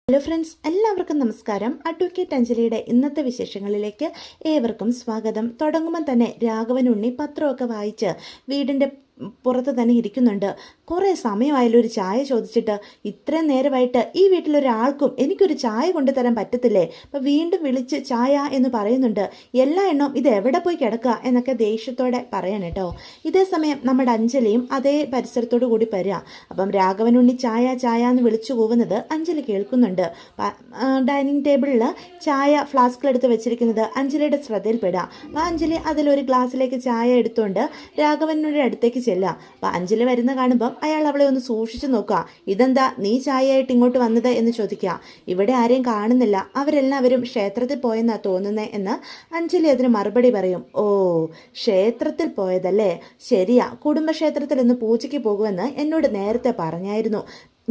Hello friends, എല്ലാവർക്കും നമസ്കാരം. Advocate അഞ്ജലിയുടെ ഇന്നത്തെ വിശേഷങ്ങളിലേക്ക് ഏവർക്കും സ്വാഗതം. തുടങ്ങുമ്പോൾ തന്നെ രാഘവൻ ഉണ്ണി പത്രമൊക്കെ വായിച്ച് വീടിൻ്റെ പുറത്ത് തന്നെ ഇരിക്കുന്നുണ്ട്. കുറേ സമയമായാലും ഒരു ചായ ചോദിച്ചിട്ട്. ഇത്രയും നേരമായിട്ട് ഈ വീട്ടിലൊരാൾക്കും എനിക്കൊരു ചായ കൊണ്ടുതരാൻ പറ്റത്തില്ലേ? അപ്പം വീണ്ടും വിളിച്ച് ചായ എന്ന് പറയുന്നുണ്ട്. എല്ലാ എണ്ണവും ഇത് എവിടെ പോയി കിടക്കുക എന്നൊക്കെ ദേഷ്യത്തോടെ പറയാൻ കേട്ടോ. ഇതേ സമയം നമ്മുടെ അഞ്ജലിയും അതേ പരിസരത്തോടു കൂടി വരിക. അപ്പം രാഘവനുണ്ണി ചായ ചായ എന്ന് വിളിച്ചു കൂവുന്നത് അഞ്ജലി കേൾക്കുന്നുണ്ട്. ഡൈനിങ് ടേബിളിൽ ചായ ഫ്ലാസ്കിലെടുത്ത് വെച്ചിരിക്കുന്നത് അഞ്ജലിയുടെ ശ്രദ്ധയിൽപ്പെടുക. അപ്പം അഞ്ജലി അതിലൊരു ഗ്ലാസ്സിലേക്ക് ചായ എടുത്തുകൊണ്ട് രാഘവനുടെ അടുത്തേക്ക് ചെല്ലുക. അപ്പം അഞ്ജലി വരുന്ന കാണുമ്പം അയാൾ അവളെ ഒന്ന് സൂക്ഷിച്ചു നോക്കുക. ഇതെന്താ നീ ചായയായിട്ട് ഇങ്ങോട്ട് വന്നത് എന്ന് ചോദിക്കുക. ഇവിടെ ആരെയും കാണുന്നില്ല, അവരെല്ലാവരും ക്ഷേത്രത്തിൽ പോയെന്നാ തോന്നുന്നേ എന്ന് അഞ്ജലി അതിന് മറുപടി പറയും. ഓ, ക്ഷേത്രത്തിൽ പോയതല്ലേ? ശരിയാ, കുടുംബക്ഷേത്രത്തിൽ ഇന്ന് പൂജയ്ക്ക് പോകുമെന്ന് എന്നോട് നേരത്തെ പറഞ്ഞായിരുന്നു.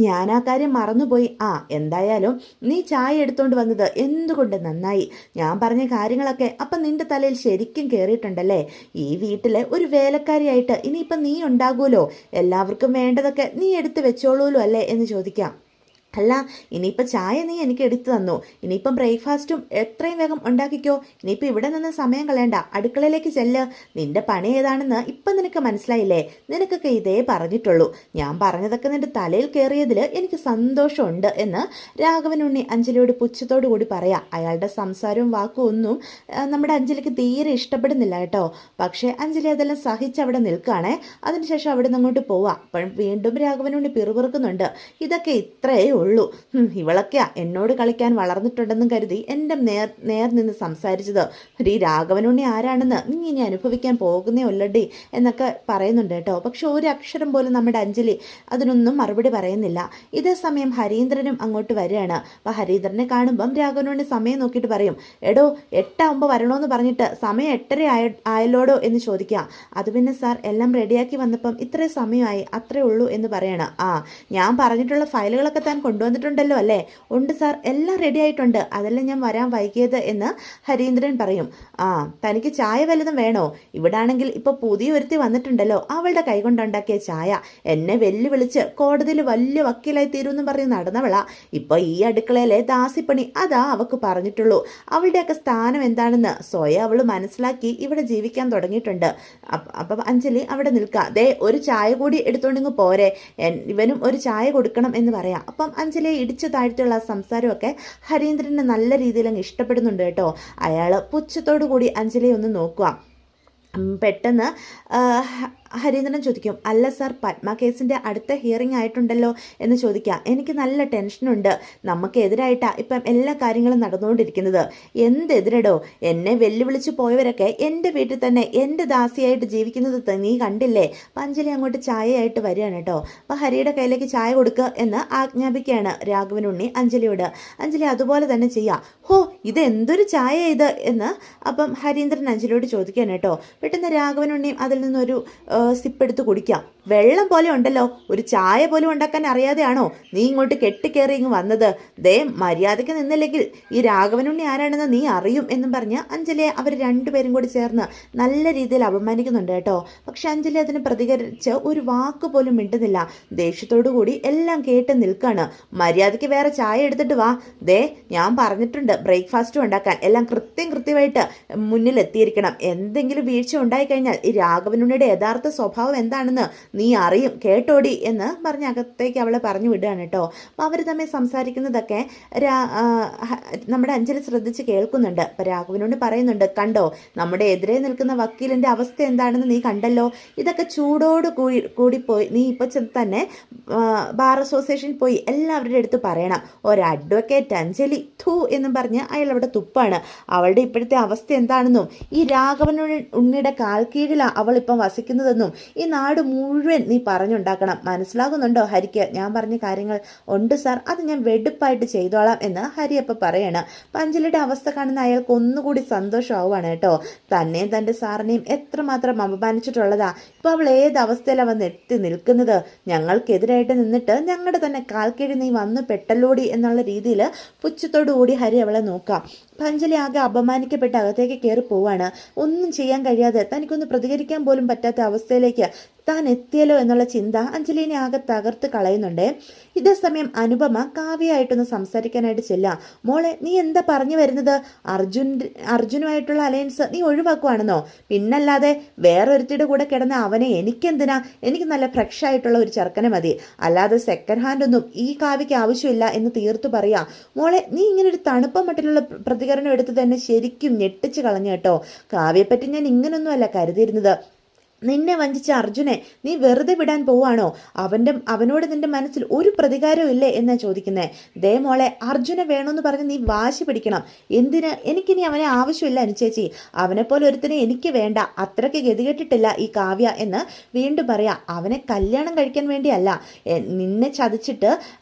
ഞാൻ ആ കാര്യം മറന്നുപോയി. എന്തായാലും നീ ചായ എടുത്തോണ്ട് വന്നത് എന്തുകൊണ്ട് നന്നായി. ഞാൻ പറഞ്ഞ കാര്യങ്ങളൊക്കെ അപ്പം നിന്റെ തലയിൽ ശരിക്കും കയറിയിട്ടുണ്ടല്ലേ. ഈ വീട്ടിലെ ഒരു വേലക്കാരിയായിട്ട് ഇനിയിപ്പം നീ ഉണ്ടാകുമല്ലോ. എല്ലാവർക്കും വേണ്ടതൊക്കെ നീ എടുത്ത് വെച്ചോളൂല്ലോ അല്ലേ എന്ന് ചോദിക്കാം. അല്ല, ഇനിയിപ്പോൾ ചായ നീ എനിക്ക് എടുത്തു തന്നു. ഇനിയിപ്പം ബ്രേക്ക്ഫാസ്റ്റും എത്രയും വേഗം ഉണ്ടാക്കിക്കോ. ഇനിയിപ്പോൾ ഇവിടെ നിന്ന് സമയം കളയണ്ട, അടുക്കളയിലേക്ക് ചെല്ല്. നിന്റെ പണി ഏതാണെന്ന് ഇപ്പം നിനക്ക് മനസ്സിലായില്ലേ? നിനക്കൊക്കെ ഇതേ പറഞ്ഞിട്ടുള്ളൂ. ഞാൻ പറഞ്ഞതൊക്കെ നിന്റെ തലയിൽ കയറിയതിൽ എനിക്ക് സന്തോഷമുണ്ട് എന്ന് രാഘവനുണ്ണി അഞ്ജലിയോട് പുച്ഛത്തോടു കൂടി പറയാം. അയാളുടെ സംസാരവും വാക്കും ഒന്നും നമ്മുടെ അഞ്ജലിക്ക് തീരെ ഇഷ്ടപ്പെടുന്നില്ല കേട്ടോ. പക്ഷേ അഞ്ജലി അതെല്ലാം സഹിച്ച് അവിടെ നിൽക്കുകയാണേ. അതിനുശേഷം അവിടെ നിന്ന് അങ്ങോട്ട് പോവാം. അപ്പം വീണ്ടും രാഘവനുണ്ണി പിറുപിറുക്കുന്നുണ്ട്. ഇതൊക്കെ ഇത്രയേ ഉള്ളൂ. ഇവളൊക്കെയാ എന്നോട് കളിക്കാൻ വളർന്നിട്ടുണ്ടെന്നും കരുതി എൻ്റെ നേർ നിന്ന് സംസാരിച്ചത്. ഈ രാഘവനുണ്ണി ആരാണെന്ന് നീ ഇനി അനുഭവിക്കാൻ പോകുന്നേ ഉള്ളടി എന്നൊക്കെ പറയുന്നുണ്ട് കേട്ടോ. പക്ഷെ ഒരു അക്ഷരം പോലും നമ്മുടെ അഞ്ജലി അതിനൊന്നും മറുപടി പറയുന്നില്ല. ഇതേ സമയം ഹരീന്ദ്രനും അങ്ങോട്ട് വരികയാണ്. അപ്പം ഹരീന്ദ്രനെ കാണുമ്പം രാഘവനുണ്ണി സമയം നോക്കിയിട്ട് പറയും, എടോ 8:09 വരണോന്ന് പറഞ്ഞിട്ട് സമയം 8:30 ആയല്ലോടോ എന്ന് ചോദിക്കാം. അത് പിന്നെ സാർ എല്ലാം റെഡിയാക്കി വന്നപ്പം ഇത്രയും സമയമായി, അത്രേ ഉള്ളൂ എന്ന് പറയണം. ഞാൻ പറഞ്ഞിട്ടുള്ള ഫയലുകളൊക്കെ താൻ കൊണ്ടുവന്നിട്ടുണ്ടല്ലോ അല്ലേ? ഉണ്ട് സാർ, എല്ലാം റെഡി ആയിട്ടുണ്ട്. അതെല്ലാം ഞാൻ വരാൻ വൈകിയത് എന്ന് ഹരീന്ദ്രൻ പറയും. തനിക്ക് ചായ വല്ലതും വേണോ? ഇവിടെ ആണെങ്കിൽ ഇപ്പോൾ പുതിയ ഒരുത്തി വന്നിട്ടുണ്ടല്ലോ, അവളുടെ കൈകൊണ്ടുണ്ടാക്കിയ ചായ. എന്നെ വെല്ലുവിളിച്ച് കോടതിയിൽ വലിയ വക്കീലായി തീരുമെന്ന് പറഞ്ഞ് നടന്നവളാ. ഇപ്പോൾ ഈ അടുക്കളയിലെ ദാസിപ്പണി അതാ അവൾക്ക് പറഞ്ഞിട്ടുള്ളൂ. അവളുടെയൊക്കെ സ്ഥാനം എന്താണെന്ന് സ്വയം അവൾ മനസ്സിലാക്കി ഇവിടെ ജീവിക്കാൻ തുടങ്ങിയിട്ടുണ്ട്. അപ്പം അഞ്ജലി അവിടെ നിൽക്കുക. ദേ, ഒരു ചായ കൂടി എടുത്തോണ്ടിങ്ങ് പോരെ, ഇവനും ഒരു ചായ കൊടുക്കണം എന്ന് പറയാം. അപ്പം അഞ്ജലിയെ ഇടിച്ചു താഴ്ത്തിയുള്ള സംസാരമൊക്കെ ഹരീന്ദ്രന് നല്ല രീതിയിൽ അങ്ങ് ഇഷ്ടപ്പെടുന്നുണ്ട് കേട്ടോ. അയാൾ പുച്ഛത്തോടു കൂടി അഞ്ജലിയെ ഒന്ന് നോക്കുക. പെട്ടെന്ന് ഹരീന്ദ്രൻ ചോദിക്കും, അല്ല സാർ, പത്മ കേസിൻ്റെ അടുത്ത ഹിയറിംഗ് ആയിട്ടുണ്ടല്ലോ എന്ന് ചോദിക്കാം. എനിക്ക് നല്ല ടെൻഷനുണ്ട്. നമുക്കെതിരായിട്ടാണ് ഇപ്പം എല്ലാ കാര്യങ്ങളും നടന്നുകൊണ്ടിരിക്കുന്നത്. എന്തെതിരടോ? എന്നെ വെല്ലുവിളിച്ച് പോയവരൊക്കെ എൻ്റെ വീട്ടിൽ തന്നെ എൻ്റെ ദാസിയായിട്ട് ജീവിക്കുന്നത് നീ കണ്ടില്ലേ? അഞ്ജലി അങ്ങോട്ട് ചായയായിട്ട് വരികയാണ് കേട്ടോ. അപ്പം ഹരിയുടെ കയ്യിലേക്ക് ചായ കൊടുക്കുക എന്ന് ആജ്ഞാപിക്കുകയാണ് രാഘവനുണ്ണി അഞ്ജലിയോട്. അഞ്ജലി അതുപോലെ തന്നെ ചെയ്യാം. ഹോ, ഇത് എന്തൊരു ചായ ഇത് എന്ന് അപ്പം ഹരീന്ദ്രൻ അഞ്ജലിയോട് ചോദിക്കാൻ കേട്ടോ. പെട്ടെന്ന് രാഘവനുണ്ണിയും അതിൽ നിന്നൊരു സിപ്പ് എടുത്ത് കുടിക്കാം. വെള്ളം പോലെ ഉണ്ടല്ലോ, ഒരു ചായ പോലും ഉണ്ടാക്കാൻ അറിയാതെയാണോ നീ ഇങ്ങോട്ട് കെട്ടിക്കേറി ഇങ്ങ് വന്നത്? ദേ, മര്യാദയ്ക്ക് നിന്നില്ലെങ്കിൽ ഈ രാഘവനുണ്ണി ആരാണെന്ന് നീ അറിയും എന്നും പറഞ്ഞ് അഞ്ജലിയെ അവർ രണ്ടുപേരും കൂടി ചേർന്ന് നല്ല രീതിയിൽ അപമാനിക്കുന്നുണ്ട് കേട്ടോ. പക്ഷെ അഞ്ജലി അതിന് പ്രതികരിച്ച് ഒരു വാക്ക് പോലും മിണ്ടുന്നില്ല. ദേഷ്യത്തോടു കൂടി എല്ലാം കേട്ട് നിൽക്കാണ്. മര്യാദയ്ക്ക് വേറെ ചായ എടുത്തിട്ട് വാ. ദേ, ഞാൻ പറഞ്ഞിട്ടുണ്ട് ബ്രേക്ക്ഫാസ്റ്റും ഉണ്ടാക്കാൻ. എല്ലാം കൃത്യമായിട്ട് മുന്നിലെത്തിയിരിക്കണം. എന്തെങ്കിലും വീഴ്ച ഉണ്ടായിക്കഴിഞ്ഞാൽ ഈ രാഘവനുണ്ണിയുടെ യഥാർത്ഥ സ്വഭാവം എന്താണെന്ന് നീ അറിയും, കേട്ടോടി എന്ന് പറഞ്ഞ് അകത്തേക്ക് അവളെ പറഞ്ഞു വിടുകയാണ് കേട്ടോ. അപ്പം അവർ തമ്മിൽ സംസാരിക്കുന്നതൊക്കെ നമ്മുടെ അഞ്ജലി ശ്രദ്ധിച്ച് കേൾക്കുന്നുണ്ട്. അപ്പം രാഘവനോട് പറയുന്നുണ്ട്, കണ്ടോ നമ്മുടെ എതിരെ നിൽക്കുന്ന വക്കീലിൻ്റെ അവസ്ഥ എന്താണെന്ന് നീ കണ്ടല്ലോ. ഇതൊക്കെ ചൂടോട് കൂടി പോയി നീ ഇപ്പോൾ തന്നെ ബാർ അസോസിയേഷനിൽ പോയി എല്ലാവരുടെ അടുത്ത് പറയണം. ഒരു അഡ്വക്കേറ്റ് അഞ്ജലി ഥൂ എന്നും പറഞ്ഞ് അയാൾ അവിടെ തുപ്പാണ്. അവളുടെ ഇപ്പോഴത്തെ അവസ്ഥ എന്താണെന്നും ഈ രാഘവനുണ്ണിയുടെ കാൽ കീഴിലാണ് അവൾ ഇപ്പം വസിക്കുന്നതെന്നും ഈ നാട് മുഴുവൻ നീ പറഞ്ഞുണ്ടാക്കണം. മനസ്സിലാകുന്നുണ്ടോ ഹരിക്ക് ഞാൻ പറഞ്ഞ കാര്യങ്ങൾ? ഉണ്ട് സാർ, അത് ഞാൻ വെടുപ്പായിട്ട് ചെയ്തോളാം എന്ന് ഹരി അപ്പം പറയണം. അഞ്ജലിയുടെ അവസ്ഥ കാണുന്ന അയാൾക്ക് ഒന്നുകൂടി സന്തോഷമാവുകയാണ് കേട്ടോ. തന്നെയും തൻ്റെ സാറിനെയും എത്രമാത്രം അപമാനിച്ചിട്ടുള്ളതാ. ഇപ്പം അവൾ ഏത് അവസ്ഥയിലാണ് വന്ന് എത്തി നിൽക്കുന്നത്? ഞങ്ങൾക്കെതിരായിട്ട് നിന്നിട്ട് ഞങ്ങളുടെ തന്നെ കാൽക്കീഴി നീ വന്ന് പെട്ടല്ലോടി എന്നുള്ള രീതിയിൽ പുച്ഛത്തോടു കൂടി ഹരി അവളെ നോക്കാം. അഞ്ജലി ആകെ അപമാനിക്കപ്പെട്ട് അകത്തേക്ക് കയറി പോവാണ്. ഒന്നും ചെയ്യാൻ കഴിയാതെ തനിക്കൊന്ന് പ്രതികരിക്കാൻ പോലും പറ്റാത്ത അവസ്ഥയിലേക്ക് താൻ എത്തിയല്ലോ എന്നുള്ള ചിന്ത അഞ്ജലിനെ ആകെ തകർത്ത് കളയുന്നുണ്ട്. ഇതേസമയം അനുപമ കാവ്യയായിട്ടൊന്ന് സംസാരിക്കാനായിട്ട് ചെല്ലാം. മോളെ, നീ എന്താ പറഞ്ഞു വരുന്നത്? അർജുനുമായിട്ടുള്ള അലയൻസ് നീ ഒഴിവാക്കുവാണെന്നോ? പിന്നല്ലാതെ വേറൊരുത്തിയുടെ കൂടെ കിടന്ന അവനെ എനിക്കെന്തിനാ? എനിക്ക് നല്ല ഫ്രഷ് ആയിട്ടുള്ള ഒരു ചെറുക്കനെ മതി, അല്ലാതെ സെക്കൻഡ് ഹാൻഡ് ഒന്നും ഈ കാവ്യയ്ക്ക് ആവശ്യമില്ല എന്ന് തീർത്തു പറയാ. മോളെ, നീ ഇങ്ങനെ ഒരു തണുപ്പം മട്ടിലുള്ള പ്രതികരണം എടുത്ത് തന്നെ ശരിക്കും ഞെട്ടിച്ച് കളഞ്ഞു കേട്ടോ. കാവ്യയെപ്പറ്റി ഞാൻ ഇങ്ങനൊന്നുമല്ല കരുതിയിരുന്നത്. നിന്നെ വഞ്ചിച്ച അർജുനെ നീ വെറുതെ വിടാൻ പോവാണോ? അവനോട് നിന്റെ മനസ്സിൽ ഒരു പ്രതികാരവും ഇല്ലേ എന്നാ ചോദിക്കുന്നേ. ദേ മോളെ, അർജുനെ വേണമെന്ന് പറഞ്ഞ് നീ വാശി പിടിക്കണം. എന്തിന്? എനിക്കിനി അവനെ ആവശ്യമില്ല അനുചേച്ചി. അവനെപ്പോലെ ഒരുത്തിനെ എനിക്ക് വേണ്ട. അത്രയ്ക്ക് ഗതികെട്ടിട്ടില്ല ഈ കാവ്യ എന്ന് വീണ്ടും പറയാം. അവനെ കല്യാണം കഴിക്കാൻ വേണ്ടിയല്ല, നിന്നെ ചതിച്ചിട്ട്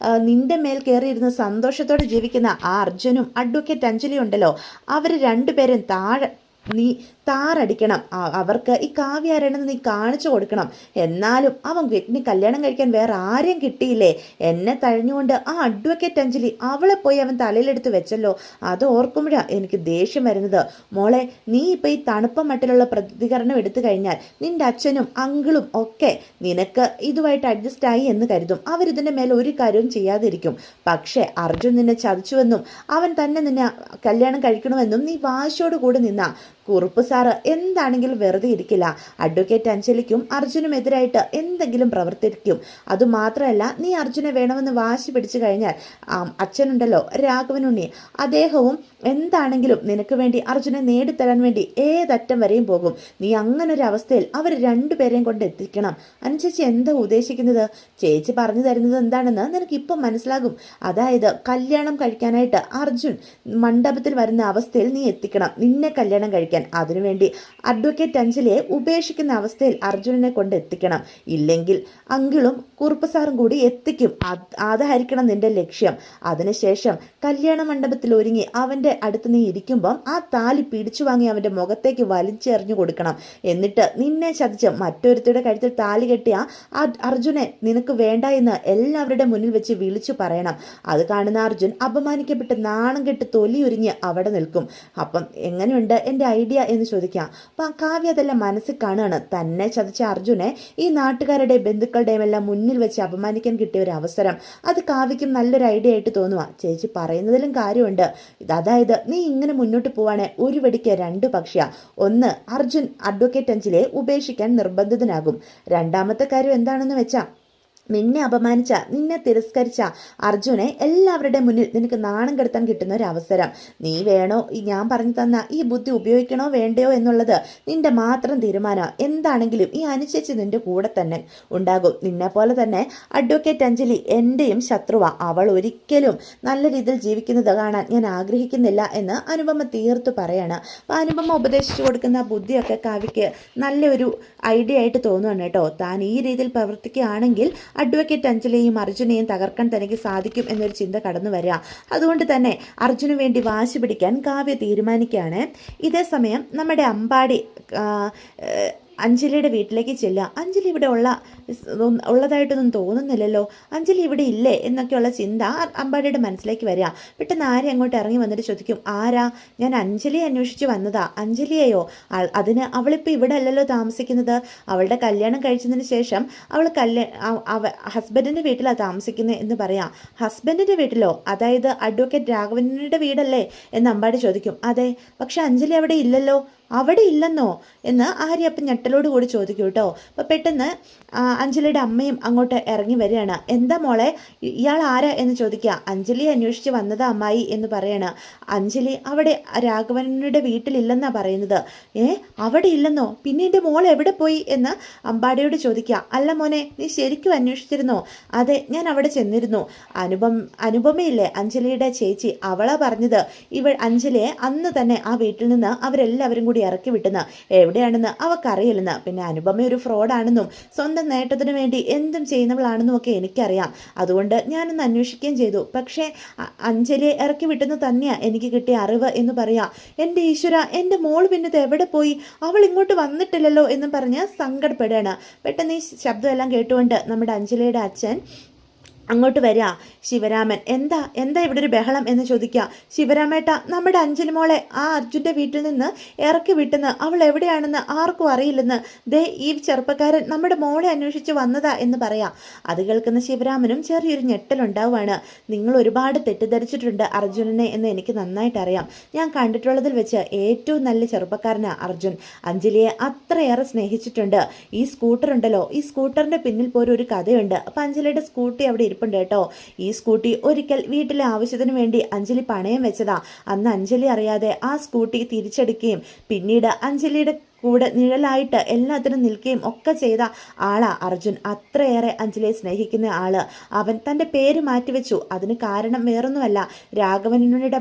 നിന്റെ മേൽ കയറിയിരുന്ന് സന്തോഷത്തോടെ ജീവിക്കുന്ന ആ അർജുനും അഡ്വക്കേറ്റ് അഞ്ജലിയും ഉണ്ടല്ലോ, അവർ രണ്ടുപേരും നീ താറടിക്കണം. അവർക്ക് ഈ കാവ്യ ആരാണെന്ന് നീ കാണിച്ചു കൊടുക്കണം. എന്നാലും അവൻ നീ കല്യാണം കഴിക്കാൻ വേറെ ആരെയും കിട്ടിയില്ലേ? എന്നെ തഴഞ്ഞുകൊണ്ട് ആ അഡ്വക്കേറ്റ് അഞ്ജലി അവളെ പോയി അവൻ തലയിലെടുത്ത് വെച്ചല്ലോ. അത് ഓർക്കുമ്പോഴാണ് എനിക്ക് ദേഷ്യം വരുന്നത്. മോളെ, നീ ഇപ്പം ഈ തണുപ്പ മട്ടിലുള്ള പ്രതികരണം എടുത്തു കഴിഞ്ഞാൽ നിന്റെ അച്ഛനും അങ്കിളും ഒക്കെ നിനക്ക് ഇതുമായിട്ട് അഡ്ജസ്റ്റ് ആയി എന്ന് കരുതും. അവരിതിൻ്റെ മേലെ ഒരു കാര്യവും ചെയ്യാതിരിക്കും. പക്ഷേ അർജുൻ നിന്നെ ചതിച്ചുവെന്നും അവൻ തന്നെ നിന്നെ കല്യാണം കഴിക്കണമെന്നും നീ വാശിയോട് കൂടി നിന്നാ കുറുപ്പ് സാറ് എന്താണെങ്കിലും വെറുതെ ഇരിക്കില്ല. അഡ്വക്കേറ്റ് അഞ്ജലിക്കും അർജുനും എതിരായിട്ട് എന്തെങ്കിലും പ്രവർത്തിക്കും. അതുമാത്രമല്ല, നീ അർജുനെ വേണമെന്ന് വാശി പിടിച്ചു കഴിഞ്ഞാൽ അച്ഛനുണ്ടല്ലോ രാഘവനുണ്ണി, അദ്ദേഹവും എന്താണെങ്കിലും നിനക്ക് വേണ്ടി അർജുനെ നേടിത്തരാൻ വേണ്ടി ഏതറ്റം വരെയും പോകും. നീ അങ്ങനൊരു അവസ്ഥയിൽ അവർ രണ്ടുപേരെയും കൊണ്ട് എത്തിക്കണം. അനുചേച്ചി എന്താ ഉദ്ദേശിക്കുന്നത്? ചേച്ചി പറഞ്ഞു തരുന്നത് എന്താണെന്ന് നിനക്കിപ്പം മനസ്സിലാകും. അതായത് കല്യാണം കഴിക്കാനായിട്ട് അർജുൻ മണ്ഡപത്തിൽ വരുന്ന അവസ്ഥയിൽ നീ എത്തിക്കണം, നിന്നെ കല്യാണം കഴിക്കാൻ. അതിനുവേണ്ടി അഡ്വക്കേറ്റ് അഞ്ജലിയെ ഉപേക്ഷിക്കുന്ന അവസ്ഥയിൽ അർജുനനെ കൊണ്ട് എത്തിക്കണം. ഇല്ലെങ്കിൽ അങ്കിളും കുറുപ്പ് സാറും കൂടി എത്തിക്കും. അതായിരിക്കണം നിന്റെ ലക്ഷ്യം. അതിനുശേഷം കല്യാണ മണ്ഡപത്തിൽ ഒരുങ്ങി അവൻ്റെ അടുത്ത് നീ ഇരിക്കുമ്പം ആ താലി പിടിച്ചു വാങ്ങി അവൻ്റെ മുഖത്തേക്ക് വലിച്ചെറിഞ്ഞു കൊടുക്കണം. എന്നിട്ട് നിന്നെ ചതിച്ച് മറ്റൊരുത്തിയുടെ കഴുത്തിൽ താലി കെട്ടിയ അർജുനെ നിനക്ക് വേണ്ട എന്ന് എല്ലാവരുടെ മുന്നിൽ വെച്ച് വിളിച്ചു പറയണം. അത് കാണുന്ന അർജുൻ അപമാനിക്കപ്പെട്ട് നാണം കെട്ട് തൊലിയുരിഞ്ഞ് അവിടെ നിൽക്കും. അപ്പം എങ്ങനെയുണ്ട് എൻ്റെ ഐഡിയ എന്ന് ചോദിക്കാം. അപ്പം കാവ്യ അതെല്ലാം മനസ്സിൽ കാണുകയാണ്. തന്നെ ചതിച്ച അർജുനെ ഈ നാട്ടുകാരുടെ ബന്ധുക്കളുടെയും എല്ലാം മുന്നിൽ വെച്ച് അപമാനിക്കാൻ കിട്ടിയ ഒരു അവസരം അത് കാവ്യയ്ക്കും നല്ലൊരു ഐഡിയ ആയിട്ട് തോന്നുക. ചേച്ചി പറയുന്നതിലും കാര്യമുണ്ട്. അതായത് നീ ഇങ്ങനെ മുന്നോട്ട് പോവാണെ ഒരു വെടിക്ക് രണ്ട് പക്ഷിയാ. ഒന്ന്, അർജുൻ അഡ്വക്കേറ്റ് അഞ്ജലിയെ ഉപേക്ഷിക്കാൻ നിർബന്ധിതനാകും. രണ്ടാമത്തെ കാര്യം എന്താണെന്ന് വെച്ചാൽ നിന്നെ അപമാനിച്ച, നിന്നെ തിരസ്കരിച്ച അർജുനെ എല്ലാവരുടെ മുന്നിൽ നിനക്ക് നാണം കെടുത്താൻ കിട്ടുന്ന ഒരു അവസരം. നീ വേണോ ഞാൻ പറഞ്ഞു തന്ന ഈ ബുദ്ധി ഉപയോഗിക്കണോ വേണ്ടയോ എന്നുള്ളത് നിന്റെ മാത്രം തീരുമാനം. എന്താണെങ്കിലും ഈ അനുചേച്ചി നിന്റെ കൂടെ തന്നെ ഉണ്ടാകും. നിന്നെ പോലെ തന്നെ അഡ്വക്കേറ്റ് അഞ്ജലി എൻ്റെയും ശത്രുവ. അവൾ ഒരിക്കലും നല്ല രീതിയിൽ ജീവിക്കുന്നത് കാണാൻ ഞാൻ ആഗ്രഹിക്കുന്നില്ല എന്ന് അനുപമ തീർത്തു പറയാണ്. അപ്പോൾ അനുപമ ഉപദേശിച്ചു കൊടുക്കുന്ന ബുദ്ധിയൊക്കെ കാവ്യയ്ക്ക് നല്ലൊരു ഐഡിയ ആയിട്ട് തോന്നുകയാണ് കേട്ടോ. താൻ ഈ രീതിയിൽ പ്രവർത്തിക്കുകയാണെങ്കിൽ അഡ്വക്കേറ്റ് അഞ്ജലിയെയും അർജുനെയും തകർക്കാൻ തനിക്ക് സാധിക്കും എന്നൊരു ചിന്ത കടന്നു വരിക. അതുകൊണ്ട് തന്നെ അർജുന് വേണ്ടി വാശി പിടിക്കാൻ കാവ്യ തീരുമാനിക്കുകയാണ്. ഇതേസമയം നമ്മുടെ അമ്പാടി അഞ്ജലിയുടെ വീട്ടിലേക്ക് ചെല്ലുക. അഞ്ജലി ഇവിടെ ഉള്ളതായിട്ടൊന്നും തോന്നുന്നില്ലല്ലോ, അഞ്ജലി ഇവിടെ ഇല്ലേ എന്നൊക്കെയുള്ള ചിന്ത അമ്പാടിയുടെ മനസ്സിലേക്ക് വരിക. പെട്ടെന്ന് ആരെ അങ്ങോട്ട് ഇറങ്ങി വന്നിട്ട് ചോദിക്കും, ആരാ? ഞാൻ അഞ്ജലിയെ അന്വേഷിച്ച് വന്നതാ. അഞ്ജലിയെയോ? അതിന് അവളിപ്പോൾ ഇവിടെ അല്ലല്ലോ താമസിക്കുന്നത്. അവളുടെ കല്യാണം കഴിച്ചതിന് ശേഷം അവൾ ഹസ്ബൻഡിൻ്റെ വീട്ടിലാണ് താമസിക്കുന്നത് എന്ന് പറയാം. ഹസ്ബൻഡിൻ്റെ വീട്ടിലോ? അതായത് അഡ്വക്കേറ്റ് രാഘവനുടെ വീടല്ലേ എന്ന് അമ്പാടി ചോദിക്കും. അതെ, പക്ഷെ അഞ്ജലി അവിടെ ഇല്ലല്ലോ. അവിടെ ഇല്ലെന്നോ എന്ന് ആര്യപ്പൻ ഞെട്ടലോട് കൂടി ചോദിക്കും കേട്ടോ. അപ്പോൾ പെട്ടെന്ന് അഞ്ജലിയുടെ അമ്മയും അങ്ങോട്ട് ഇറങ്ങി വരികയാണ്. എന്താ മോളെ, ഇയാൾ ആരാ എന്ന് ചോദിക്കുക. അഞ്ജലിയെ അന്വേഷിച്ച് വന്നതാ അമ്മായി എന്ന് പറയണ. അഞ്ജലി അവിടെ രാഘവനുടെ വീട്ടിലില്ലെന്നാണ് പറയുന്നത്. അവിടെ ഇല്ലെന്നോ? പിന്നെ എൻ്റെ മോൾ എവിടെ പോയി എന്ന് അമ്പാടിയോട് ചോദിക്കുക. അല്ല മോനെ, നീ ശരിക്കും അന്വേഷിച്ചിരുന്നോ? അതെ, ഞാൻ അവിടെ ചെന്നിരുന്നു. അനുപമയില്ലേ അഞ്ജലിയുടെ ചേച്ചി, അവളാ പറഞ്ഞത് അഞ്ജലിയെ അന്ന് തന്നെ ആ വീട്ടിൽ നിന്ന് അവരെല്ലാവരും കൂടി ഇറക്കി വിട്ടുന്ന. എവിടെയാണെന്ന് അവൾക്കറിയില്ലെന്ന്. പിന്നെ അനുപമ ഒരു ഫ്രോഡാണെന്നും സ്വന്തം നേട്ടത്തിന് വേണ്ടി എന്തും ചെയ്യുന്നവളാണെന്നും ഒക്കെ എനിക്കറിയാം. അതുകൊണ്ട് ഞാനൊന്ന് അന്വേഷിക്കുകയും ചെയ്തു. പക്ഷേ അഞ്ജലിയെ ഇറക്കി വിട്ടെന്ന് തന്നെയാണ് എനിക്ക് കിട്ടിയ അറിവ് എന്ന് പറയാം. എൻ്റെ ഈശ്വര, എൻ്റെ മോൾ പിന്നെ എവിടെ പോയി? അവൾ ഇങ്ങോട്ട് വന്നിട്ടില്ലല്ലോ എന്ന് പറഞ്ഞ് സങ്കടപ്പെടുകയാണ്. പെട്ടെന്ന് ഈ ശബ്ദമെല്ലാം കേട്ടുകൊണ്ട് നമ്മുടെ അഞ്ജലിയുടെ അച്ഛൻ അങ്ങോട്ട് വരിക ശിവരാമൻ. എന്താ എന്താ ഇവിടെ ഒരു ബഹളം എന്ന് ചോദിക്കുക. ശിവരാമേട്ട, നമ്മുടെ അഞ്ജലി മോളെ ആ അർജുൻ്റെ വീട്ടിൽ നിന്ന് ഇറക്കി വിട്ടെന്ന്, അവൾ എവിടെയാണെന്ന് ആർക്കും അറിയില്ലെന്ന് ദേ ഈ ചെറുപ്പക്കാരൻ നമ്മുടെ മോളെ അന്വേഷിച്ച് വന്നതാ എന്ന് പറയാം. അത് കേൾക്കുന്ന ശിവരാമനും ചെറിയൊരു ഞെട്ടലുണ്ടാവുകയാണ്. നിങ്ങൾ ഒരുപാട് തെറ്റിദ്ധരിച്ചിട്ടുണ്ട് അർജുനനെ എന്ന് എനിക്ക് നന്നായിട്ട് അറിയാം. ഞാൻ കണ്ടിട്ടുള്ളതിൽ വെച്ച് ഏറ്റവും നല്ല ചെറുപ്പക്കാരനാണ് അർജുൻ. അഞ്ജലിയെ അത്രയേറെ സ്നേഹിച്ചിട്ടുണ്ട്. ഈ സ്കൂട്ടർ ഉണ്ടല്ലോ, ഈ സ്കൂട്ടറിൻ്റെ പിന്നിൽ പോലും ഒരു കഥയുണ്ട്. അപ്പം അഞ്ജലിയുടെ സ്കൂട്ടി അവിടെ ഇരിപ്പുണ്ട് കേട്ടോ. ഈ സ്കൂട്ടി ഒരിക്കൽ വീട്ടിലെ ആവശ്യത്തിന് വേണ്ടി അഞ്ജലി പണയം വെച്ചതാ. അന്ന് അഞ്ജലി അറിയാതെ ആ സ്കൂട്ടി തിരിച്ചെടുക്കുകയും പിന്നീട് അഞ്ജലിയുടെ കൂടെ നിഴലായിട്ട് എല്ലാത്തിനും നിൽക്കുകയും ഒക്കെ ചെയ്ത ആളാ അർജുൻ. അത്രയേറെ അഞ്ജലിയെ സ്നേഹിക്കുന്ന ആള്. അവൻ തൻ്റെ പേര് മാറ്റിവെച്ചു. അതിന് കാരണം വേറൊന്നുമല്ല, രാഘവനുണ്ണിയുടെ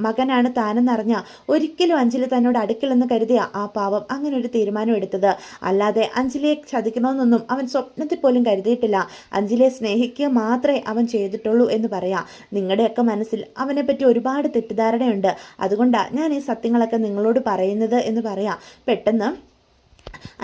മകനാണ് താനെന്നറിഞ്ഞ ഒരിക്കലും അഞ്ജലി തന്നോട് അടുക്കില്ലെന്ന് കരുതിയ ആ പാവം അങ്ങനെ ഒരു തീരുമാനം എടുത്തത്. അല്ലാതെ അഞ്ജലിയെ ചതിക്കണമെന്നൊന്നും അവൻ സ്വപ്നത്തിൽ പോലും കരുതിയിട്ടില്ല. അഞ്ജലിയെ സ്നേഹിക്കുക മാത്രമേ അവൻ ചെയ്തിട്ടുള്ളൂ എന്ന് പറയാം. നിങ്ങളുടെയൊക്കെ മനസ്സിൽ അവനെപ്പറ്റി ഒരുപാട് തെറ്റിദ്ധാരണയുണ്ട്. അതുകൊണ്ടാണ് ഞാൻ ഈ സത്യങ്ങളൊക്കെ നിങ്ങളോട് പറയുന്നത് എന്ന് പറയാം. പെട്ടെന്ന്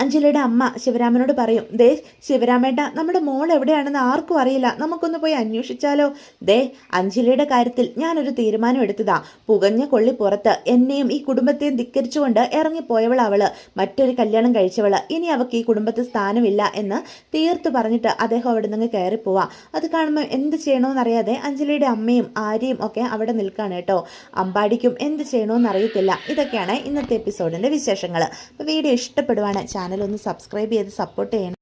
അഞ്ജലിയുടെ അമ്മ ശിവരാമനോട് പറയും, ദേ ശിവരാമേട്ട, നമ്മുടെ മോൾ എവിടെയാണെന്ന് ആർക്കും അറിയില്ല, നമുക്കൊന്ന് പോയി അന്വേഷിച്ചാലോ? ദേ അഞ്ജലിയുടെ കാര്യത്തിൽ ഞാനൊരു തീരുമാനം എടുത്തതാ. പുകഞ്ഞ കൊള്ളി പുറത്ത് എന്നെയും ഈ കുടുംബത്തെയും ധിക്കരിച്ചുകൊണ്ട് ഇറങ്ങിപ്പോയവൾ അവള്, മറ്റൊരു കല്യാണം കഴിച്ചവള്. ഇനി അവൾക്ക് ഈ കുടുംബത്തിൽ സ്ഥാനമില്ല എന്ന് തീർത്തു പറഞ്ഞിട്ട് അദ്ദേഹം അവിടെ നിന്ന് കയറിപ്പോവാം. അത് കാണുമ്പോൾ എന്ത് ചെയ്യണമെന്നറിയാതെ അഞ്ജലിയുടെ അമ്മയും ആര്യയും ഒക്കെ അവിടെ നിൽക്കുകയാണ് കേട്ടോ. അമ്പാടിക്കും എന്ത് ചെയ്യണമെന്നറിയത്തില്ല. ഇതൊക്കെയാണ് ഇന്നത്തെ എപ്പിസോഡിൻ്റെ വിശേഷങ്ങൾ. അപ്പോൾ വീഡിയോ ഇഷ്ടപ്പെടുവാണ് ചാനൽ ഒന്ന് സബ്സ്ക്രൈബ് ചെയ്ത് സപ്പോർട്ട് ചെയ്യണം.